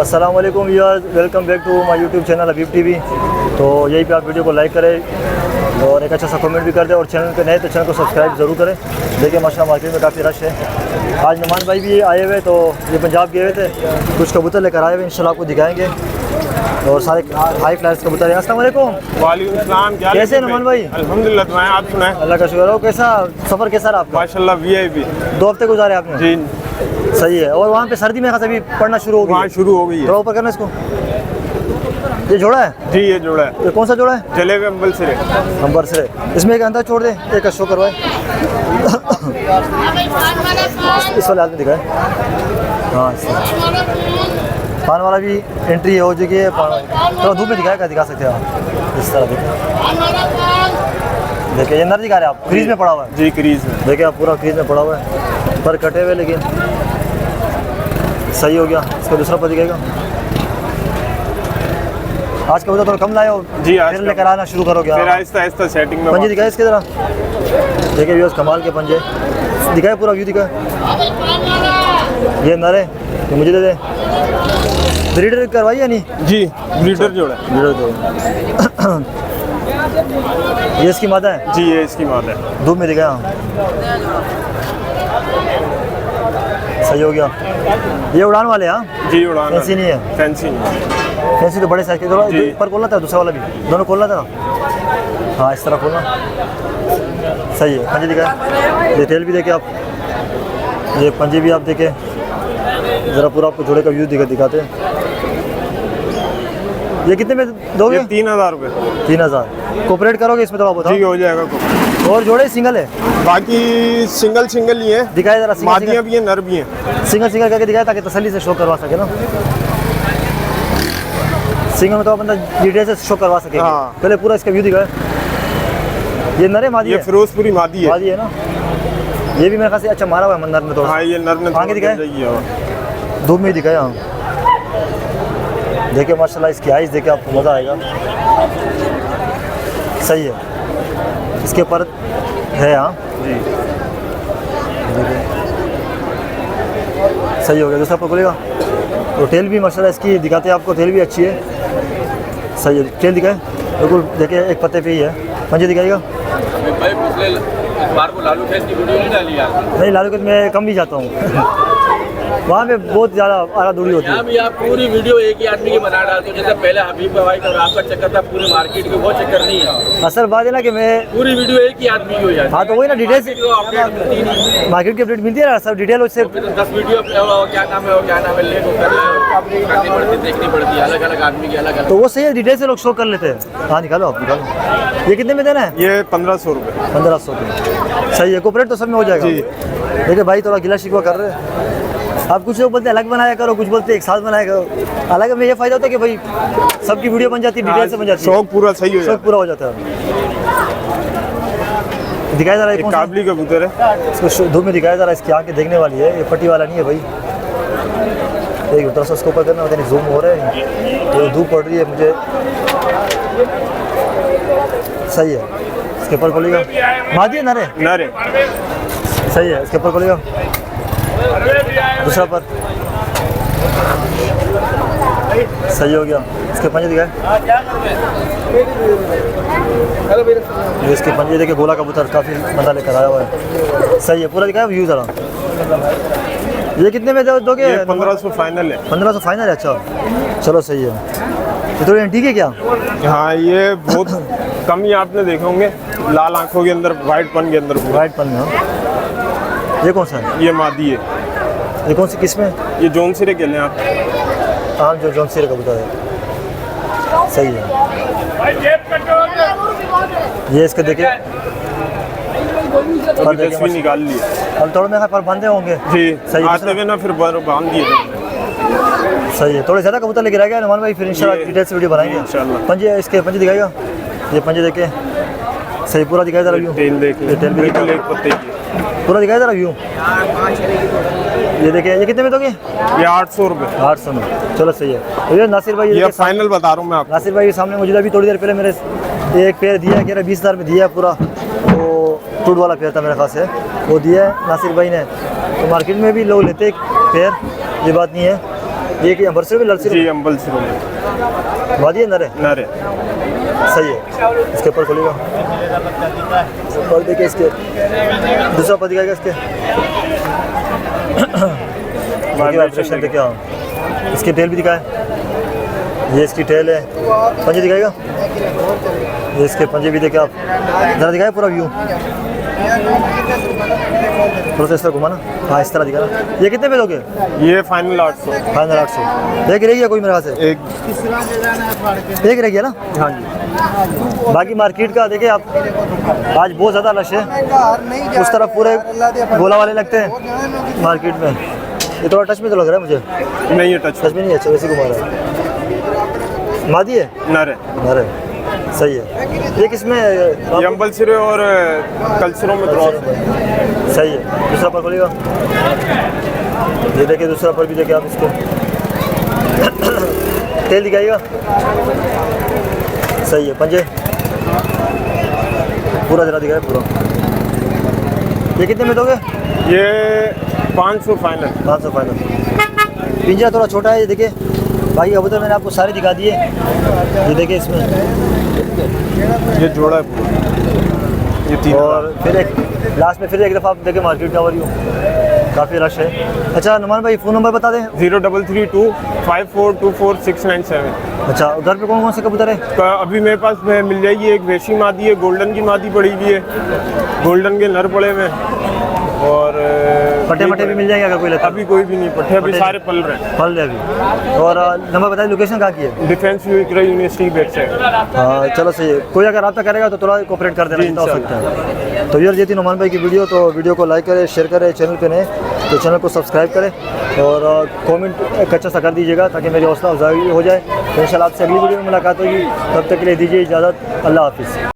अस्सलाम वालेकुम viewers, welcome back to my YouTube channel Habib TV. तो यहीं पे आप वीडियो को लाइक करें और एक अच्छा सा कमेंट भी कर दें और चैनल पे नए तो चैनल को सब्सक्राइब ज़रूर करें। देखिए माशाल्लाह मार्केट में काफ़ी रश है। आज नुमान भाई भी आए हुए, तो ये पंजाब गए हुए थे, कुछ कबूतर लेकर आए हुए, इंशाल्लाह आपको दिखाएंगे। और सारे हाई फ्लाइट्स कबूतर हैं। अस्सलाम वालेकुम। वालेकुम सलाम। कैसे हैं नुमान भाई? अल्हम्दुलिल्लाह, तुम्हें आप सुनाएं? अल्लाह का शुक्र हो। कैसा सफ़र कैसा रहा आपका? माशाल्लाह VIP 2 हफ्ते गुजारे आपने? जी सही है। और वहाँ पे सर्दी में खास अभी पड़ना शुरू हो गई? वहाँ शुरू हो गई है। थोड़ा ऊपर करना इसको। ये जोड़ा है? जी ये जोड़ा है। ये कौन सा जोड़ा है? जलेबी अंबल सिरे। अंबर से। इसमें एक अंदर छोड़ दे, एक का शो करवाए। इस वाले आदमी दिखाए। हाँ पान वाला भी एंट्री हो चुकी है। थोड़ा धूप में दिखाएगा, दिखा सकते हैं आप। इस तरह देखिए ये नर दिखा रहे हैं आप, क्रीज में पड़ा हुआ है। जी क्रीज में देखिए आप, पूरा क्रीज में पड़ा हुआ है, पर कटे हुए, लेकिन सही हो गया। इसका दूसरा पर दिखाएगा। आज का बता थोड़ा कम लाए हो जी, आज फिर लेकर आना शुरू करोगे? फिर आहिस्ता आहिस्ता सेटिंग में। पंजे दिखाए इसके तरह। देखिए व्यूअर्स, कमाल के पंजे दिखाए, पूरा व्यू दिखाए। ये नर है, ये मुझे दे दे। ब्रीडर करवाई या नहीं? जी ब्रीडर जोड़ा है। ब्रीडर दो। ये इसकी माता है? जी ये इसकी माता है। धूप में दिखाया। सही हो गया। ये उड़ान वाले? हाँ जी उड़ान फैंसी नहीं है? फैंसी नहीं। फैंसी तो बड़े साइज के। थोड़ा पर खोलना था, दूसरा वाला भी दोनों खोलना था। हाँ इस तरह खोलना। सही है। पंजे दिखाए, डिटेल भी देखे आप। ये पंजे भी आप देखे ज़रा, पूरा आपको जोड़े का व्यू दिखाते हैं। ये कितने में दोगे? 3000 रुपये। 3000 कोऑपरेट करोगे इसमें? थोड़ा बताओ। जी हो जाएगा को। और जोड़े सिंगल है? बाकी सिंगल ही है। दिखाए ज़रा। मादियाँ भी हैं, नर भी हैं। सिंगल करके दिखाए ताकि तसल्ली से शो करवा सके ना। सिंगल में तो बंदा डिटेल से शो करवा सके। हाँ। पहले पूरा इसका व्यू दिखाए। ये नर है मादी ये है? फिरोजपुरी मादी है। मादी है ना। ये भी मेरे ख्याल से अच्छा मारा हुआ है नर ने। तो हाँ ये नर ने आगे दिखाए, धूप में ही दिखाया। हाँ देखिए माशाल्लाह, इसकी आइज़ देखिए, आपको मज़ा आएगा। सही है। इसके ऊपर है। हाँ जी सही हो गया। दूसरा पर खोलेगा तो टेल भी माशाल्लाह इसकी दिखाते हैं आपको। टेल भी अच्छी है। सही है। टेल दिखाए बिल्कुल। देखिए एक पत्ते पे ही है। पंजे दिखाएगा। नहीं लालू खेत में कम भी जाता हूँ। वहाँ पे बहुत ज़्यादा आरा दूरी होती है। यहाँ भी आप पूरी वीडियो एक ही आदमी की बना डालते हो। जैसे पहले हबीब भाई का और आपका चक्कर था पूरे मार्केट में, वो चक्कर नहीं है। असल बात है ना कि मैं पूरी वीडियो एक ही आदमी की हो जाती है। हाँ तो वही ना, डिटेल से अपडेट मिलती नहीं। मार्केट की अपडेट मिलती है ना, सब डिटेल उससे। 10 वीडियो क्या नाम है, क्या नाम है, ले करनी पड़ती, देखनी पड़ती है, अलग अलग आदमी की अलग अलग। तो वो सही है, डिटेल से लोग शो कर लेते हैं। हाँ निकालो आप, निकालो। ये कितने में देना है? ये 1500 रुपये। 1500 के। सही है। कोऑपरेट तो सब में हो जाएगा। देखिए भाई थोड़ा गिला शिकवा कर रहे हैं। आप कुछ लोग बोलते हैं अलग बनाया करो, कुछ बोलते हैं एक साथ बनाया करो। अलग में ये फायदा होता है कि भाई सबकी वीडियो बन जाती है, डिटेल से बन जाती है, शौक पूरा सही हो जाता है। शौक पूरा हो जाता है। दिखाया जा रहा है काबली कबूतर है। इसको धूप में दिखाया जा रहा है। इसकी आंखें देखने वाली है, ये पट्टी वाला नहीं है भाई। एक थोड़ा सा उसको ऊपर करना, पता नहीं जूम हो रहा है तो धूप पड़ रही है मुझे। सही है। इसके ऊपर खोलेगा। मादी है नरे? नर है। सही है। इसके ऊपर खोलेगा। दूसरा पर सही हो गया। इसके पंजे दिखाए। इसके पंजे देखिए, गोला कबूतर काफ़ी बंदा लेकर आया हुआ है। सही है। पूरा दिखाया व्यू ज़रा। ये कितने में दोगे? 1500 फाइनल है। 1500 फाइनल है। अच्छा चलो सही है। ये थोड़ी ठीक है क्या? हाँ ये बहुत कम ही आपने देखे होंगे, लाल आंखों के अंदर, वाइट पन के अंदर। वाइट पन में। हाँ ये कौन सा है? ये मादी है। ये कौन सी किस्म है? ये जौन सिरे के लिए आप। हाँ जो जौन सिरे कबूतर है। सही है। ये इसके देखिए पर देखिए, तस्वीर निकाल ली। अब थोड़े मेरे पर बंधे होंगे। जी सही आते हुए ना फिर बांध दिए थे। सही है। थोड़े ज़्यादा कबूतर लेके रह गया नुमान भाई, फिर इंशाल्लाह डिटेल से वीडियो बनाएंगे इंशाल्लाह। पंजे इसके पंजे दिखाएगा। ये पंजे देखे सही, पूरा दिखाया जरा व्यू। टेल देखिए, टेल भी बिल्कुल एक पत्ते की पूरा दिखाया जरा व्यू। ये देखिए, ये कितने में दोगे? ये 800 रुपये। 800 में। चलो सही है। तो ये नासिर भाई, ये फाइनल बता रहा हूँ मैं आपको। नासिर भाई के सामने मुझे अभी थोड़ी देर पहले मेरे एक पेयर दिया है, कह रहा 20,000 में दिया है पूरा। वो टूट वाला पेयर था मेरे ख्याल से, वो दिया है नासिर भाई ने। तो मार्केट में भी लोग लेते हैं पेयर, ये बात नहीं है। ये कि अंबर से भी लड़सी जी अम्बल सिरों में वादी है नर है नर है। सही है। इसके ऊपर खोलिएगा और देखिए इसके दूसरा पर दिखाएगा इसके वाइब्रेशन देखिए। हाँ इसकी टेल भी दिखाए, ये इसकी टेल है। पंजे दिखाएगा, ये इसके पंजे भी देखे आप, ज़रा दिखाए पूरा व्यू, थोड़ा सा इस तरह घुमाना। हाँ इस तरह दिखाना। ये कितने पे दोगे? ये फाइनल 800। फाइनल 800। एक रह गया कोई मेरे हाथ से? एक एक रह गया ना? हाँ जी। बाकी मार्केट का देखिए आप, आज बहुत ज़्यादा रश है। उस तरफ पूरे गोला वाले लगते हैं मार्केट में। ये थोड़ा टच में तो लग रहा है मुझे। नहीं ये टच टच में नहीं है, अच्छा वैसे घुमा रहा है। मादी है? नर है। नर है, सही है। ये किसमें? ये अम्बल सिरे और कलसिरों में क्रॉस है। सही है। दूसरा पर खोलिएगा, ये देखिए दूसरा पर भी देखिए आप इसको। तेल दिखाइएगा, सही है। पंजे पूरा जरा दिखाए पूरा। ये कितने में दोगे? ये 500 फाइनल। 500 फाइनल। पिंजरा थोड़ा छोटा है ये देखिए। बाकी अब तो मैंने आपको सारे दिखा दिए। ये देखिए इसमें ये जोड़ा है पूरा। ये 3 और फिर एक लास्ट में फिर एक दफ़ा आप देखें मार्केट का ओवरव्यू, काफ़ी रश है। अच्छा नुमान भाई फ़ोन नंबर बता दें। 0332 5424 अच्छा घर पे कौन कौन से कबूतर है? अभी मेरे पास मिल जाएगी। एक वेशी मादी है, गोल्डन की मादी पड़ी हुई है, गोल्डन के नर पड़े हुए हैं, और पट्टे पट्टे भी मिल जाएंगे अगर कोई लेता है? अभी कोई भी नहीं, पट्टे अभी सारे पल रहे हैं। फल है अभी। और नंबर बताइए, लोकेशन कहाँ की है? डिफेंस यूनिवर्सिटी की बैक साइड। हाँ चलो सही है। कोई अगर रब्ता करेगा तो थोड़ा कोऑपरेट कर देना, जितना हो सकता है। तो यार ये थी नुमान भाई की वीडियो। तो वीडियो को लाइक करें, शेयर करें, चैनल पे नए तो चैनल को सब्सक्राइब करें और कमेंट एक अच्छा सा कर दीजिएगा ताकि मेरी हौसला अफजाई हो जाए। तो इंशाल्लाह आपसे अगली वीडियो में मुलाकात होगी। तब तक के लिए दीजिए इजाज़त। अल्लाह हाफिज़।